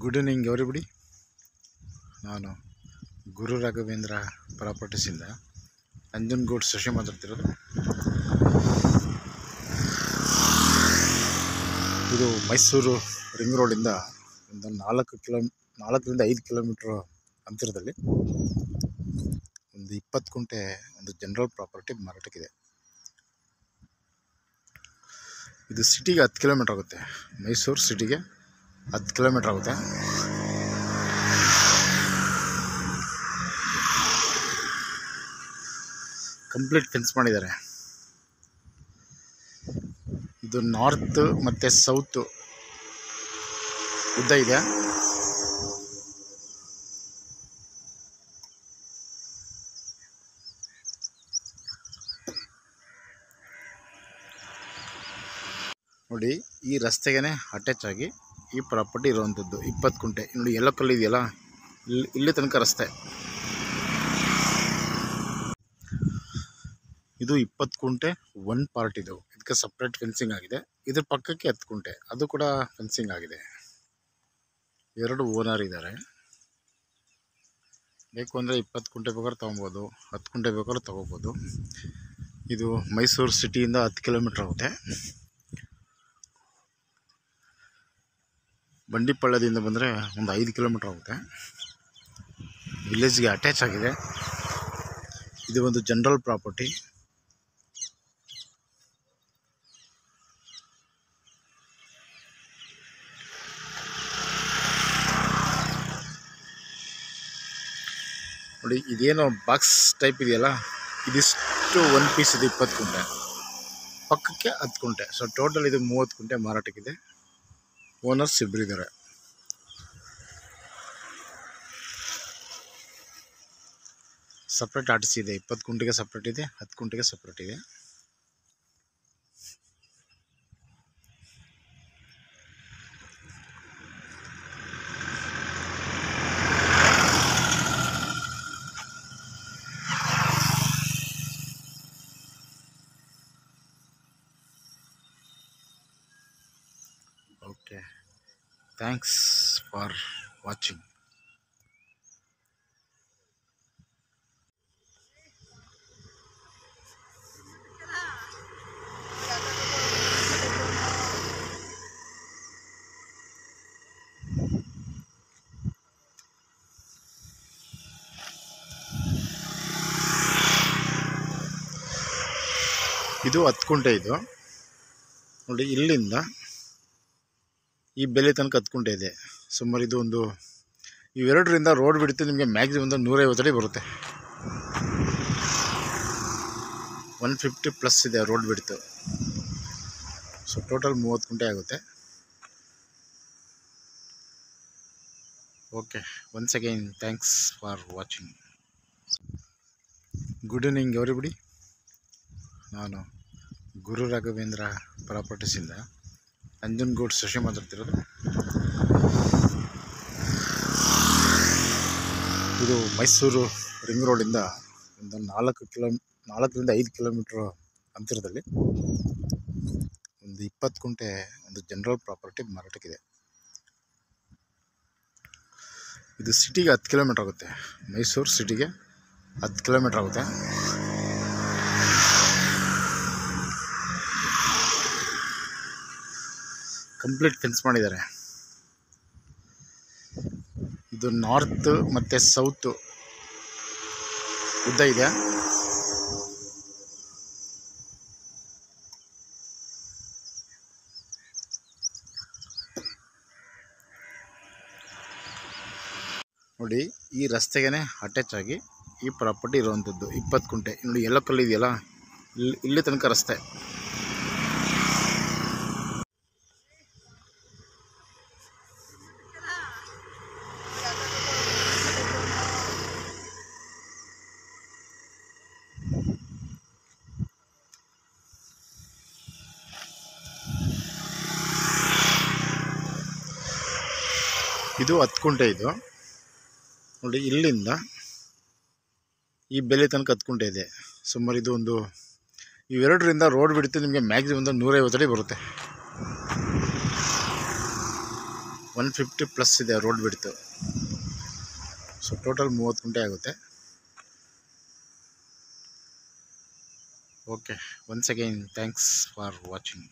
Good evening everybody. ನಾನು ಗುರು ರಾಘವೇಂದ್ರ ಪ್ರಾಪರ್ಟೀಸಿಂದ ನಂಜನಗೂಡು ಶಶಿ ಮಾತಾಡ್ತಿರೋದು. ಇದು ಮೈಸೂರು ರಿಂಗ್ ರೋಡಿಂದ ಒಂದು 4ರಿಂದ 5 ಕಿಲೋಮೀಟ್ರ್ ಅಂತರದಲ್ಲಿ ಒಂದು 20 ಗುಂಟೆ ಒಂದು ಜನರಲ್ ಪ್ರಾಪರ್ಟಿ ಮಾರಾಟಕ್ಕಿದೆ. ಇದು ಸಿಟಿಗೆ 10 ಕಿಲೋಮೀಟ್ರ್ ಆಗುತ್ತೆ. ಮೈಸೂರು ಸಿಟಿಗೆ 10 ಕಿಲೋಮೀಟ್ರ್ ಆಗುತ್ತೆ. ಕಂಪ್ಲೀಟ್ ಫೆನ್ಸ್ ಮಾಡಿದ್ದಾರೆ. ಇದು ನಾರ್ತ್ ಮತ್ತು ಸೌತ್ ಉದ್ದ ಇದೆ. ನೋಡಿ, ಈ ರಸ್ತೆಗೆ ಅಟ್ಯಾಚ್ ಆಗಿ ಈ ಪ್ರಾಪರ್ಟಿ ಇರುವಂಥದ್ದು 20 ಗುಂಟೆ. ನೋಡಿ, ಎಲ್ಲೋ ಕಲ್ಲು ಇದೆಯಲ್ಲ, ಇಲ್ಲಿ ತನಕ ರಸ್ತೆ. ಇದು 20 ಗುಂಟೆ ಒಂದು ಪಾರ್ಟ್. ಇದಕ್ಕೆ ಸಪ್ರೇಟ್ ಫೆನ್ಸಿಂಗ್ ಆಗಿದೆ. ಇದ್ರ ಪಕ್ಕಕ್ಕೆ 10 ಗುಂಟೆ, ಅದು ಕೂಡ ಫೆನ್ಸಿಂಗ್ ಆಗಿದೆ. 2 ಓನರ್ ಇದ್ದಾರೆ. ಬೇಕು ಅಂದರೆ 20 ಗುಂಟೆ ಬೇಕಾದ್ರೆ ತೊಗೊಬೋದು, 10 ಗುಂಟೆ ಬೇಕಾದ್ರೆ ತೊಗೋಬೋದು. ಇದು ಮೈಸೂರು ಸಿಟಿಯಿಂದ 10 ಕಿಲೋಮೀಟ್ರ್ ಆಗುತ್ತೆ. ಬಂಡಿಪಳ್ಳದಿಂದ ಬಂದರೆ ಒಂದು 5 ಕಿಲೋಮೀಟ್ರ್ ಆಗುತ್ತೆ. ವಿಲೇಜ್ಗೆ ಅಟ್ಯಾಚ್ ಆಗಿದೆ. ಇದು ಒಂದು ಜನರಲ್ ಪ್ರಾಪರ್ಟಿ. ನೋಡಿ, ಇದೇನೋ ಬಾಕ್ಸ್ ಟೈಪ್ ಇದೆಯಲ್ಲ, ಇದಿಷ್ಟು ಒಂದು ಪೀಸ್ ಇದೆ. 20 ಗುಂಟೆ, ಪಕ್ಕಕ್ಕೆ 10 ಗುಂಟೆ. ಸೊ ಟೋಟಲ್ ಇದು 30 ಗುಂಟೆ ಮಾರಾಟಕ್ಕಿದೆ. ಓನರ್ಸ್ ಇಬ್ಬರು ಇದ್ದಾರೆ. ಸಪ್ರೇಟ್ ಆರ್ಟಿಸಿ ಇದೆ. 20 ಗುಂಟೆಗೆ ಸಪ್ರೇಟ್ ಇದೆ, 10 ಗುಂಟೆಗೆ ಸಪ್ರೇಟ್ ಇದೆ. Okay, thanks for watching. ಇದು 10 ಗುಂಟೆ. ಇದು ನೋಡಿ, ಇಲ್ಲಿಂದ ಈ ಬೆಲೆ ತನಕ 10 ಗುಂಟೆ ಇದೆ. ಸುಮಾರು ಇದು ಒಂದು ಇವೆರಡರಿಂದ ರೋಡ್ ಬಿಡುತ್ತೆ. ನಿಮಗೆ ಮ್ಯಾಕ್ಸಿಮಮ್ ಒಂದು 150 ಅಡಿ ಬರುತ್ತೆ. 150 ಪ್ಲಸ್ ಇದೆ ರೋಡ್ ಬಿಡ್ತು. ಸೊ ಟೋಟಲ್ 30 ಗುಂಟೆ ಆಗುತ್ತೆ. Okay, once again thanks for watching. Good evening everybody. ನಾನು ಗುರು ರಾಘವೇಂದ್ರ ಪ್ರಾಪರ್ಟೀಸಿಂದ ನಂಜನಗೂಡು ಶಶಿ ಮಾತಾಡ್ತಿರೋದು. ಇದು ಮೈಸೂರು ರಿಂಗ್ ರೋಡಿಂದ ಒಂದು 4ರಿಂದ 5 ಕಿಲೋಮೀಟ್ರ್ ಅಂತರದಲ್ಲಿ ಒಂದು 20 ಗುಂಟೆ ಒಂದು ಜನರಲ್ ಪ್ರಾಪರ್ಟಿ ಮಾರಾಟಕ್ಕಿದೆ. ಇದು ಸಿಟಿಗೆ 10 ಕಿಲೋಮೀಟ್ರ್ ಆಗುತ್ತೆ. ಮೈಸೂರು ಸಿಟಿಗೆ 10 ಕಿಲೋಮೀಟ್ರ್ ಆಗುತ್ತೆ. ಕಂಪ್ಲೀಟ್ ಫೆನ್ಸ್ ಮಾಡಿದ್ದಾರೆ. ಇದು ನಾರ್ತ್ ಮತ್ತು ಸೌತ್ ಉದ್ದ ಇದೆ. ನೋಡಿ, ಈ ರಸ್ತೆಗೆ ಅಟ್ಯಾಚ್ ಆಗಿ ಈ ಪ್ರಾಪರ್ಟಿ ಇರುವಂಥದ್ದು 20 ಗುಂಟೆ. ನೋಡಿ, ಎಲ್ಲೋ ಕಲ್ಲು ಇದೆಯಲ್ಲ, ಇಲ್ಲಿ ತನಕ ರಸ್ತೆ. ಇದು 10 ಗುಂಟೆ. ಇದು ನೋಡಿ, ಇಲ್ಲಿಂದ ಈ ಬೆಲೆ ತನಕ 10 ಗುಂಟೆ ಇದೆ. ಸುಮಾರು ಇದು ಒಂದು ಇವೆರಡರಿಂದ ರೋಡ್ ಬಿಡುತ್ತೆ. ನಿಮಗೆ ಮ್ಯಾಕ್ಸಿಮಮ್ ಒಂದು 150 ಅಡಿ ಬರುತ್ತೆ. 150 ಪ್ಲಸ್ ಇದೆ ರೋಡ್ ಬಿಡ್ತು. ಸೊ ಟೋಟಲ್ 30 ಗುಂಟೆ ಆಗುತ್ತೆ. Okay, once again thanks for watching.